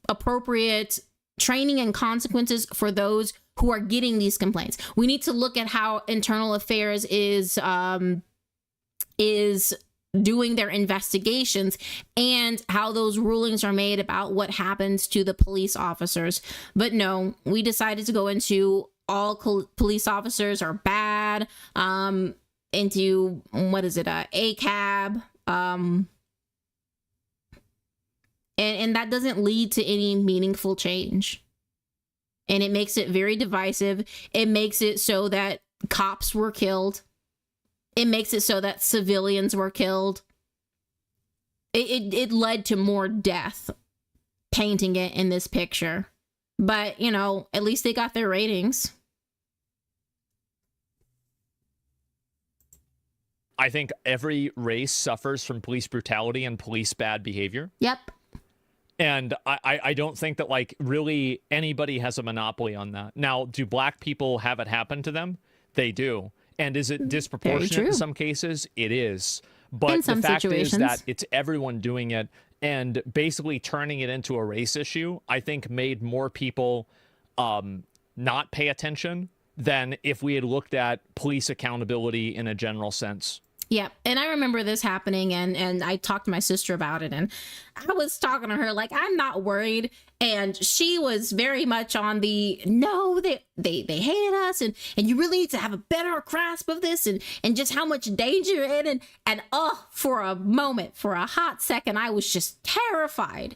Speaker 1: appropriate training and consequences for those who are getting these complaints. We need to look at how Internal Affairs is doing their investigations and how those rulings are made about what happens to the police officers. But no, we decided to go into all police officers are bad, into ACAB, and that doesn't lead to any meaningful change. And it makes it very divisive. It makes it so that cops were killed. It makes it so that civilians were killed. It led to more death, painting it in this picture. But, you know, at least they got their ratings.
Speaker 2: I think every race suffers from police brutality and police bad behavior.
Speaker 1: Yep.
Speaker 2: And I don't think that, like, really anybody has a monopoly on that. Now, do black people have it happen to them? They do. And is it disproportionate in some cases? It is. But
Speaker 1: in some
Speaker 2: the fact
Speaker 1: situations
Speaker 2: is that it's everyone doing it, and basically turning it into a race issue, I think made more people not pay attention than if we had looked at police accountability in a general sense.
Speaker 1: Yeah, and I remember this happening, and I talked to my sister about it, and I was talking to her like, I'm not worried, and she was very much on the, no, they hate us, and you really need to have a better grasp of this, and just how much danger you're in, and for a moment, for a hot second, I was just terrified,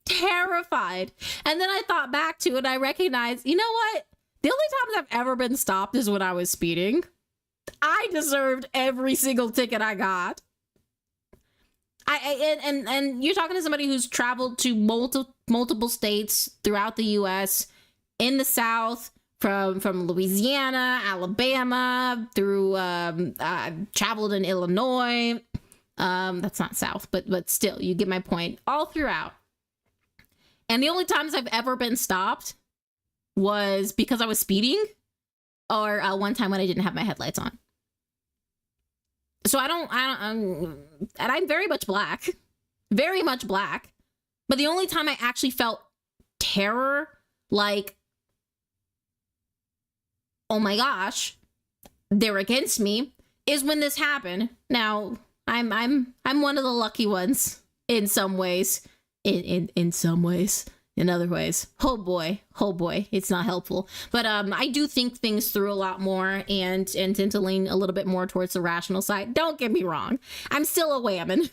Speaker 1: and then I thought back to it, and I recognized, you know what, the only times I've ever been stopped is when I was speeding. I deserved every single ticket I got. And you're talking to somebody who's traveled to multiple states throughout the U.S. in the South, from Louisiana, Alabama, through traveled in Illinois. That's not South, but still, you get my point. All throughout. And the only times I've ever been stopped was because I was speeding, or one time when I didn't have my headlights on. So and I'm very much black, but the only time I actually felt terror, like, oh my gosh, they're against me, is when this happened. Now, I'm one of the lucky ones in some ways, in some ways. In other ways, oh boy, it's not helpful. But I do think things through a lot more and tend to lean a little bit more towards the rational side. Don't get me wrong, I'm still a whammon,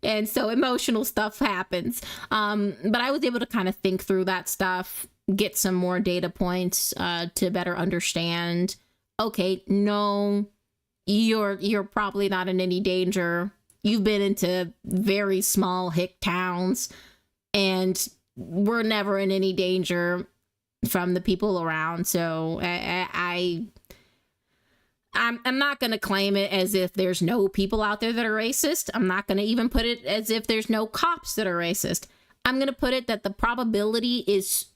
Speaker 1: and so emotional stuff happens. But I was able to kind of think through that stuff, get some more data points to better understand. Okay, no, you're probably not in any danger. You've been into very small hick towns, and we're never in any danger from the people around. So I'm not going to claim it as if there's no people out there that are racist. I'm not going to even put it as if there's no cops that are racist. I'm going to put it that the probability is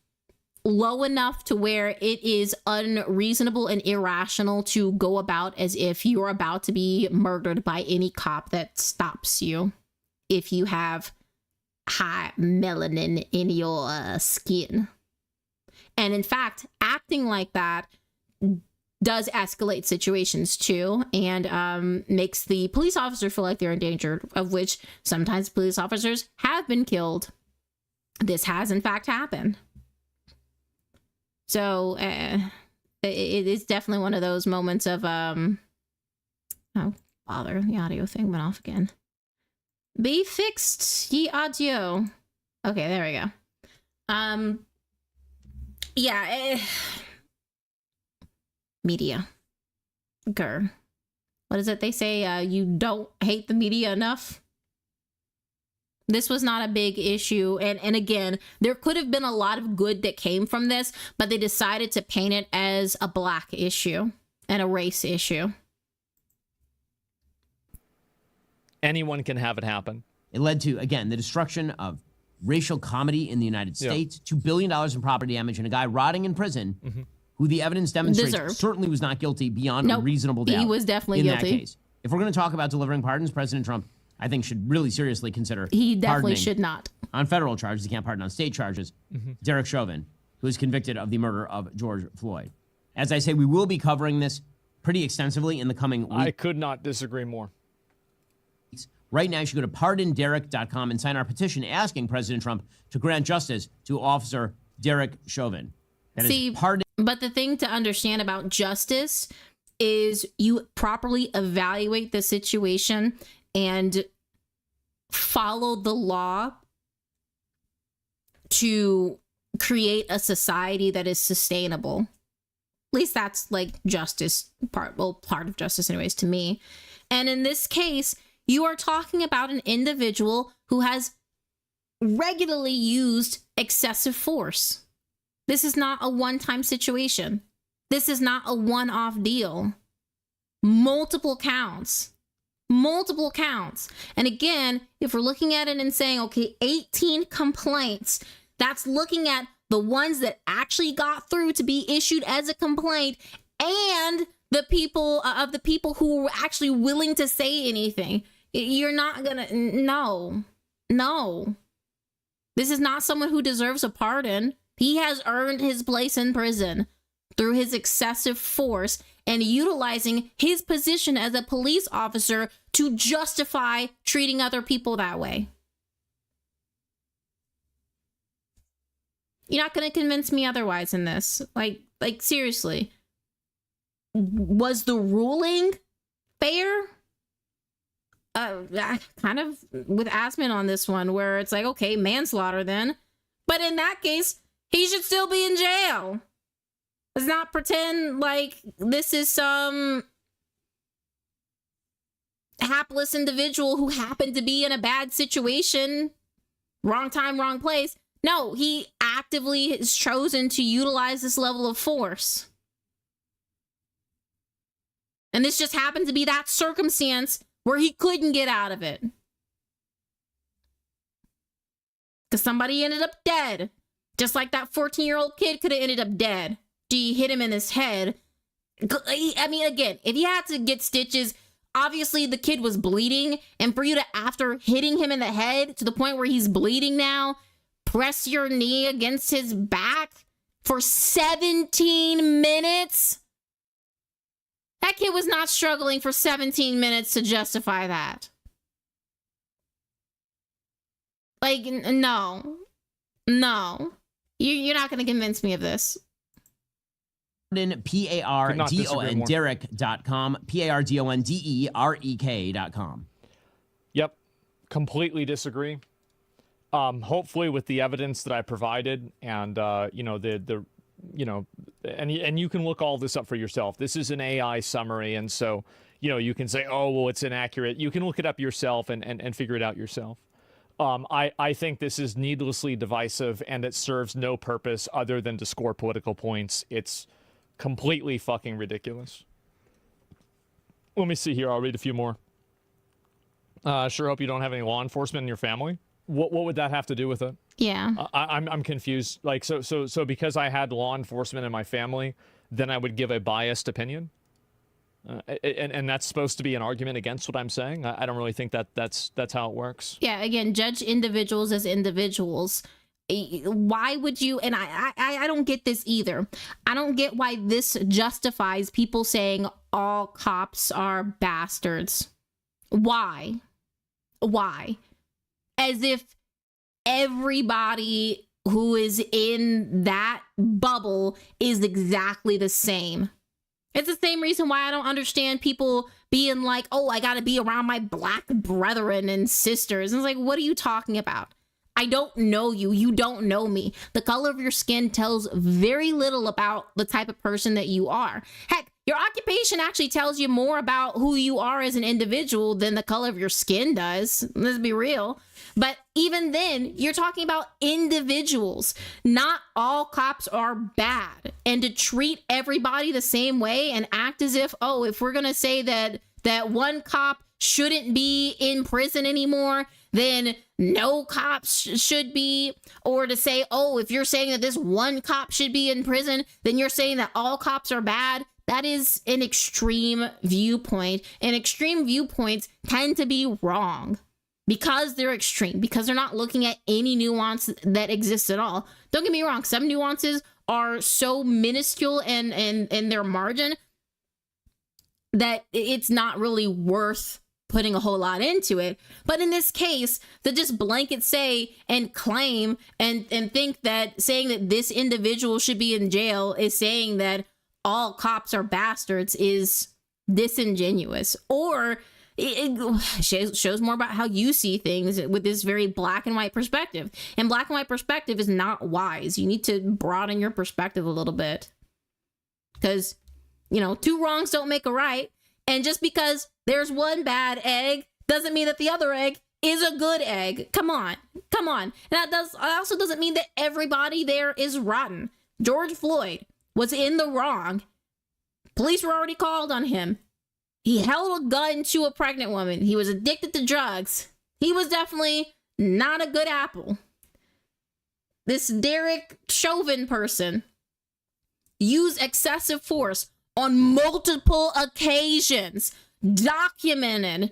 Speaker 1: low enough to where it is unreasonable and irrational to go about as if you're about to be murdered by any cop that stops you if you have high melanin in your skin. And in fact, acting like that does escalate situations too, and makes the police officer feel like they're endangered, of which sometimes police officers have been killed. This has in fact happened. So it is definitely one of those moments of oh bother, the audio thing went off again. Be fixed, ye audio. Okay, there we go. Yeah. Media. Grr. What is it they say? You don't hate the media enough. This was not a big issue. And again, there could have been a lot of good that came from this, but they decided to paint it as a black issue and a race issue.
Speaker 2: Anyone can have it happen.
Speaker 3: It led to, again, the destruction of racial comedy in the United States, $2 billion in property damage, and a guy rotting in prison who the evidence demonstrates certainly was not guilty beyond a reasonable doubt.
Speaker 1: He was definitely
Speaker 3: in
Speaker 1: guilty.
Speaker 3: That case. If we're going to talk about delivering pardons, President Trump, I think, should really seriously consider
Speaker 1: He definitely should not.
Speaker 3: On federal charges. He can't pardon on state charges. Derek Chauvin, who was convicted of the murder of George Floyd. As I say, we will be covering this pretty extensively in the coming weeks.
Speaker 2: I could not disagree more.
Speaker 3: Right now, you should go to pardonderek.com and sign our petition asking President Trump to grant justice to Officer Derek Chauvin.
Speaker 1: But the thing to understand about justice is you properly evaluate the situation and follow the law to create a society that is sustainable. At least that's like justice part of justice anyways to me. And in this case, you are talking about an individual who has regularly used excessive force. This is not a one-time situation. This is not a one-off deal. Multiple counts. Multiple counts. And again, if we're looking at it and saying, okay, 18 complaints, that's looking at the ones that actually got through to be issued as a complaint and the people who were actually willing to say anything. You're not gonna, no. This is not someone who deserves a pardon. He has earned his place in prison through his excessive force and utilizing his position as a police officer to justify treating other people that way. You're not going to convince me otherwise in this. Like seriously. Was the ruling fair? Kind of with Asman on this one, where it's like, okay, manslaughter then. But in that case, he should still be in jail. Let's not pretend like this is some hapless individual who happened to be in a bad situation. Wrong time, wrong place. No, he actively has chosen to utilize this level of force. And this just happened to be that circumstance where he couldn't get out of it. Because somebody ended up dead. Just like that 14-year-old kid could have ended up dead. She hit him in his head. I mean, again, if he had to get stitches, obviously the kid was bleeding. And for you to, after hitting him in the head to the point where he's bleeding now, press your knee against his back for 17 minutes? That kid was not struggling for 17 minutes to justify that. Like, no. You're not going to convince me of this.
Speaker 3: Pardon, Derek.com, PARDONDEREK.com.
Speaker 2: Yep, completely disagree. Hopefully, with the evidence that I provided, and and you can look all this up for yourself. This is an AI summary, and so you can say, oh well, it's inaccurate. You can look it up yourself and figure it out yourself. I think this is needlessly divisive, and it serves no purpose other than to score political points. It's completely fucking ridiculous. Let me see here. I'll read a few more. Sure hope you don't have any law enforcement in your family. What would that have to do with it?
Speaker 1: Yeah.
Speaker 2: I'm confused. Like, so because I had law enforcement in my family, then I would give a biased opinion. And that's supposed to be an argument against what I'm saying. I don't really think that's how it works.
Speaker 1: Yeah, again, judge individuals as individuals. Why would you? And I don't get this either. I don't get why this justifies people saying all cops are bastards. Why? As if everybody who is in that bubble is exactly the same. It's the same reason why I don't understand people being like, oh, I gotta be around my black brethren and sisters. And it's like, what are you talking about? I don't know you. You don't know me. The color of your skin tells very little about the type of person that you are. Heck, your occupation actually tells you more about who you are as an individual than the color of your skin does. Let's be real. But even then, you're talking about individuals. Not all cops are bad. And to treat everybody the same way and act as if, oh, if we're going to say that one cop shouldn't be in prison anymore, then no cops should be. Or to say, oh, if you're saying that this one cop should be in prison, then you're saying that all cops are bad. That is an extreme viewpoint. And extreme viewpoints tend to be wrong. Because they're extreme, because they're not looking at any nuance that exists at all. Don't get me wrong, some nuances are so minuscule and their margin that it's not really worth putting a whole lot into it. But in this case, to just blanket say and claim and think that saying that this individual should be in jail is saying that all cops are bastards is disingenuous. Or it shows more about how you see things with this very black and white perspective. And black and white perspective is not wise. You need to broaden your perspective a little bit. Because, you know, two wrongs don't make a right. And just because there's one bad egg doesn't mean that the other egg is a good egg. Come on. And that also doesn't mean that everybody there is rotten. George Floyd was in the wrong. Police were already called on him. He held a gun to a pregnant woman. He was addicted to drugs. He was definitely not a good apple. This Derek Chauvin person used excessive force on multiple occasions, documented.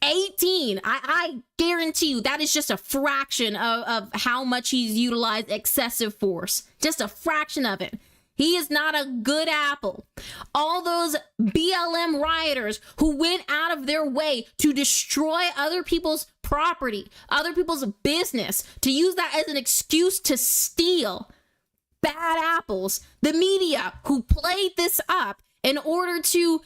Speaker 1: 18. I guarantee you that is just a fraction of how much he's utilized excessive force. Just a fraction of it. He is not a good apple. All those BLM rioters who went out of their way to destroy other people's property, other people's business, to use that as an excuse to steal. Bad apples. The media who played this up in order to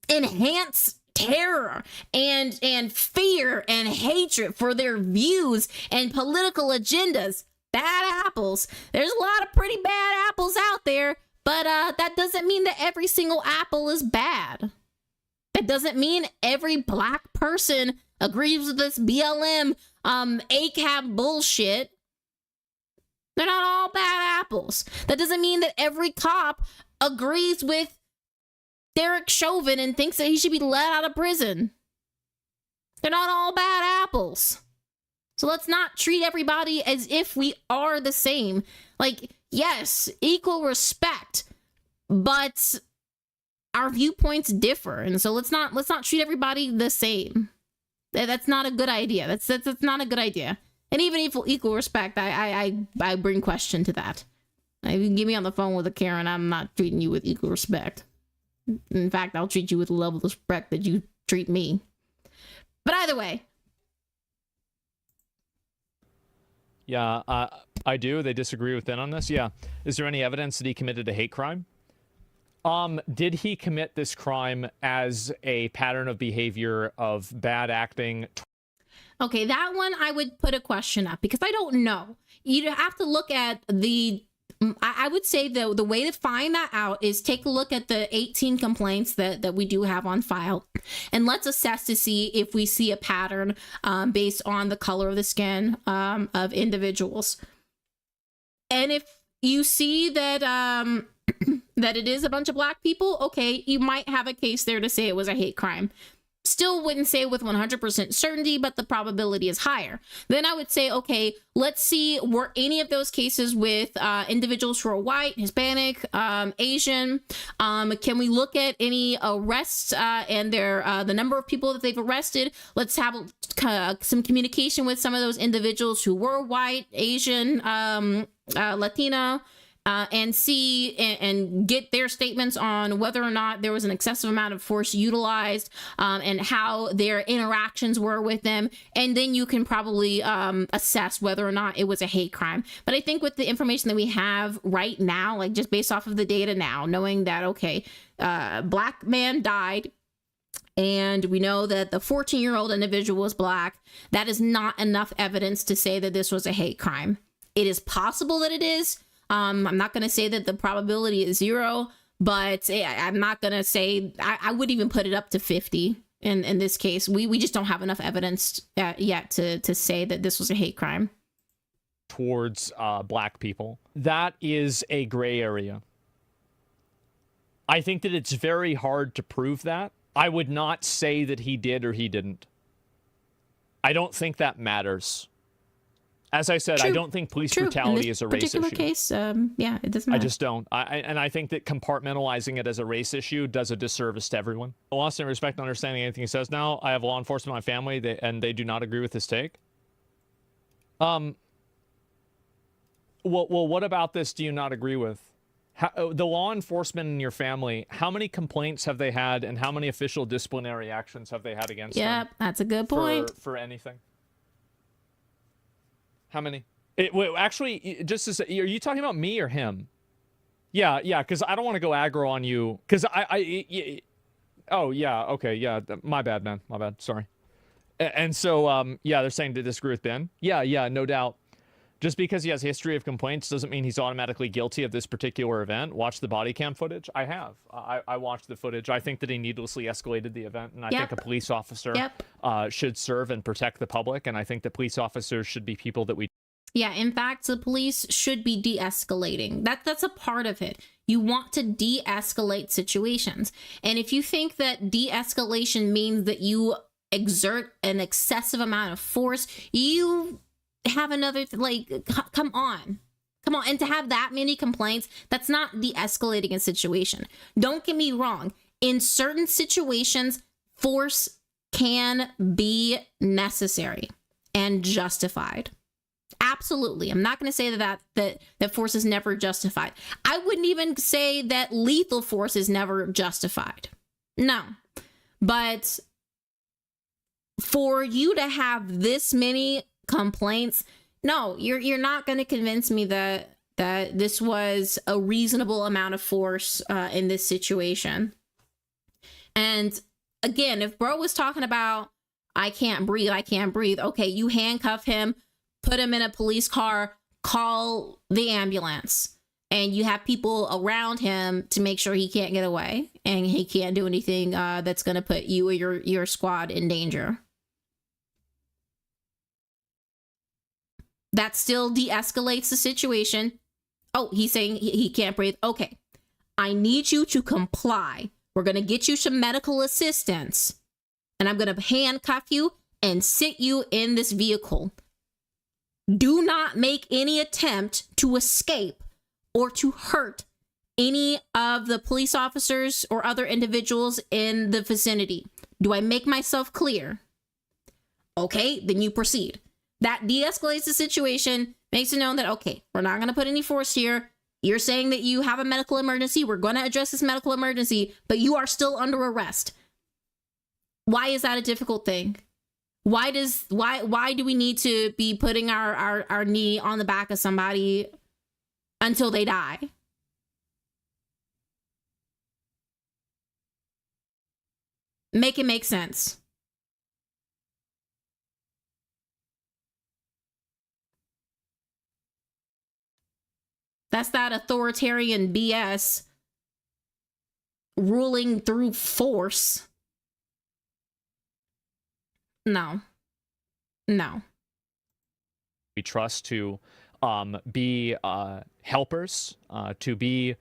Speaker 1: enhance terror and fear and hatred for their views and political agendas. Bad apples. There's a lot of pretty bad apples out there, but that doesn't mean that every single apple is bad. That doesn't mean every black person agrees with this BLM ACAB bullshit. They're not all bad apples. That doesn't mean that every cop agrees with Derek Chauvin and thinks that he should be let out of prison. They're not all bad apples. So let's not treat everybody as if we are the same. Like, yes, equal respect, but our viewpoints differ. And so let's not treat everybody the same. That's not a good idea. That's not a good idea. And even equal respect, I bring question to that. If you can get me on the phone with a Karen, I'm not treating you with equal respect. In fact, I'll treat you with the level of respect that you treat me. But either way.
Speaker 2: Yeah, I do. They disagree with Ben on this. Yeah. Is there any evidence that he committed a hate crime? Did he commit this crime as a pattern of behavior of bad acting?
Speaker 1: Okay, that one I would put a question up because I don't know. You have to look at I would say the way to find that out is take a look at the 18 complaints that we do have on file. And let's assess to see if we see a pattern based on the color of the skin of individuals. And if you see that that it is a bunch of black people, okay, you might have a case there to say it was a hate crime. Still wouldn't say with 100% certainty, but the probability is higher. Then I would say, okay, let's see, were any of those cases with individuals who are white, Hispanic, Asian? Can we look at any arrests and the number of people that they've arrested? Let's have some communication with some of those individuals who were white, Asian, Latino, and see and get their statements on whether or not there was an excessive amount of force utilized, and how their interactions were with them. And then you can probably assess whether or not it was a hate crime. But I think with the information that we have right now, like just based off of the data now, knowing that, okay, black man died, and we know that the 14-year-old individual was black, that is not enough evidence to say that this was a hate crime. It is possible that it is. I'm not going to say that the probability is 0, but I'm not going to say, I would even put it up to 50 in this case. We just don't have enough evidence yet to say that this was a hate crime.
Speaker 2: Towards black people. That is a gray area. I think that it's very hard to prove that. I would not say that he did or he didn't. I don't think that matters. As I said, I don't think police brutality is a race issue.
Speaker 1: In this particular case, yeah, it doesn't matter.
Speaker 2: I just don't. I think that compartmentalizing it as a race issue does a disservice to everyone. I lost any respect and understanding anything he says now. I have law enforcement in my family, and they do not agree with his take. Well, what about this do you not agree with? The law enforcement in your family, how many complaints have they had, and how many official disciplinary actions have they had against them?
Speaker 1: Yep, that's a good point.
Speaker 2: For anything? How many? Actually, just to say, are you talking about me or him? Yeah, because I don't want to go aggro on you. Because oh, yeah, okay, yeah. My bad, man. My bad. Sorry. And so, yeah, they're saying to disagree with Ben. Yeah, no doubt. Just because he has a history of complaints doesn't mean he's automatically guilty of this particular event. Watch the body cam footage. I have. I watched the footage. I think that he needlessly escalated the event, and I think a police officer should serve and protect the public, and I think that police officers should be people that we...
Speaker 1: Yeah, in fact, the police should be de-escalating. That's a part of it. You want to de-escalate situations. And if you think that de-escalation means that you exert an excessive amount of force, you... have another, come on. And to have that many complaints, that's not de-escalating a situation. Don't get me wrong. In certain situations, force can be necessary and justified. Absolutely. I'm not going to say that force is never justified. I wouldn't even say that lethal force is never justified. No. But for you to have this many complaints, no, you're not going to convince me that this was a reasonable amount of force in this situation. And again, if bro was talking about I can't breathe, okay, you handcuff him, put him in a police car, call the ambulance, and you have people around him to make sure he can't get away and he can't do anything that's going to put you or your squad in danger. That still de-escalates the situation. Oh, he's saying he can't breathe. Okay, I need you to comply. We're going to get you some medical assistance, and I'm going to handcuff you and sit you in this vehicle. Do not make any attempt to escape or to hurt any of the police officers or other individuals in the vicinity. Do I make myself clear? Okay, then you proceed. That de-escalates the situation, makes it known that, okay, we're not going to put any force here. You're saying that you have a medical emergency. We're going to address this medical emergency, but you are still under arrest. Why is that a difficult thing? Why do we need to be putting our knee on the back of somebody until they die? Make it make sense. That's that authoritarian BS ruling through force. No.
Speaker 2: We trust to be helpers, to be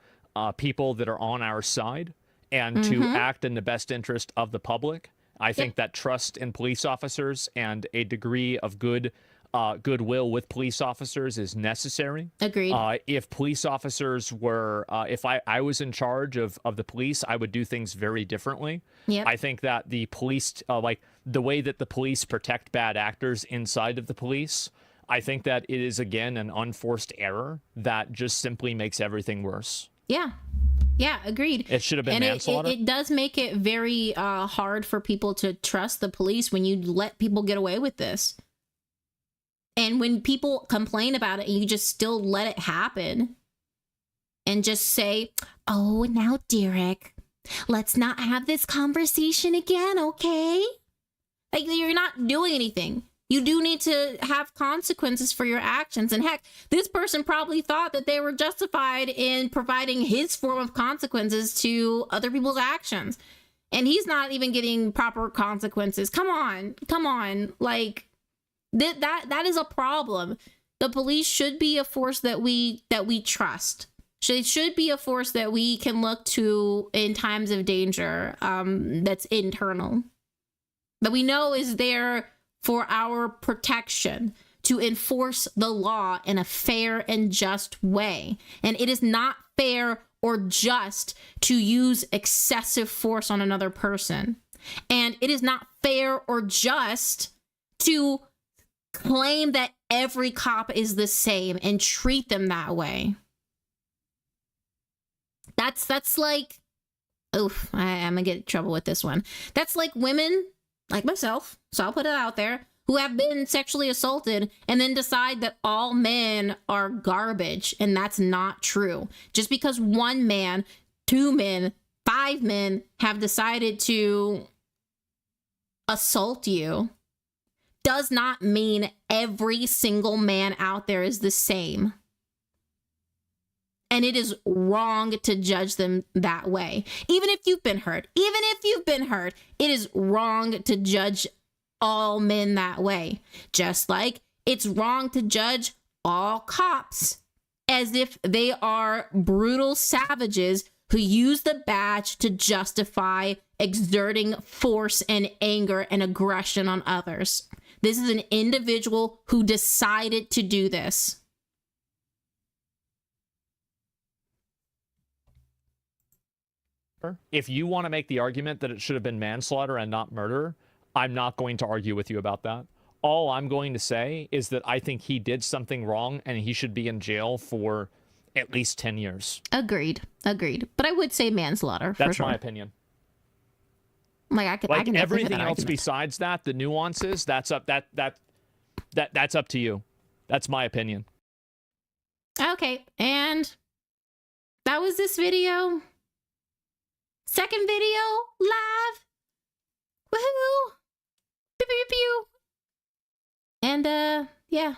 Speaker 2: people that are on our side, and to act in the best interest of the public. I think that trust in police officers and a degree of goodwill with police officers is necessary.
Speaker 1: Agreed.
Speaker 2: If police officers were, if I was in charge of the police, I would do things very differently.
Speaker 1: Yep.
Speaker 2: I think that the police, like the way that the police protect bad actors inside of the police, I think that it is, again, an unforced error that just simply makes everything worse.
Speaker 1: Yeah. Yeah, agreed.
Speaker 2: It should have been
Speaker 1: and
Speaker 2: manslaughter.
Speaker 1: It does make it very hard for people to trust the police when you let people get away with this. And when people complain about it, you just still let it happen and just say, oh, now, Derek, let's not have this conversation again, okay? Like, you're not doing anything. You do need to have consequences for your actions. And heck, this person probably thought that they were justified in providing his form of consequences to other people's actions. And he's not even getting proper consequences. Come on. Like, that is a problem. The police should be a force that we trust. It should be a force that we can look to in times of danger, that's internal, that we know is there for our protection, to enforce the law in a fair and just way. And it is not fair or just to use excessive force on another person. And it is not fair or just to claim that every cop is the same and treat them that way. That's like, oof, I'm gonna get in trouble with this one. That's like women like myself, so I'll put it out there, who have been sexually assaulted and then decide that all men are garbage. And that's not true. Just because one man, two men, five men have decided to assault you does not mean every single man out there is the same. And it is wrong to judge them that way. Even if you've been hurt, it is wrong to judge all men that way. Just like it's wrong to judge all cops as if they are brutal savages who use the badge to justify exerting force and anger and aggression on others. This is an individual who decided to do this.
Speaker 2: If you want to make the argument that it should have been manslaughter and not murder, I'm not going to argue with you about that. All I'm going to say is that I think he did something wrong and he should be in jail for at least 10 years.
Speaker 1: Agreed. But I would say manslaughter.
Speaker 2: That's
Speaker 1: for sure.
Speaker 2: my opinion.
Speaker 1: Like I can
Speaker 2: everything else besides that, the nuances, that's up to you. That's my opinion.
Speaker 1: Okay, and that was this video. Second video live. Woohoo! Pew pew pew pew. And yeah.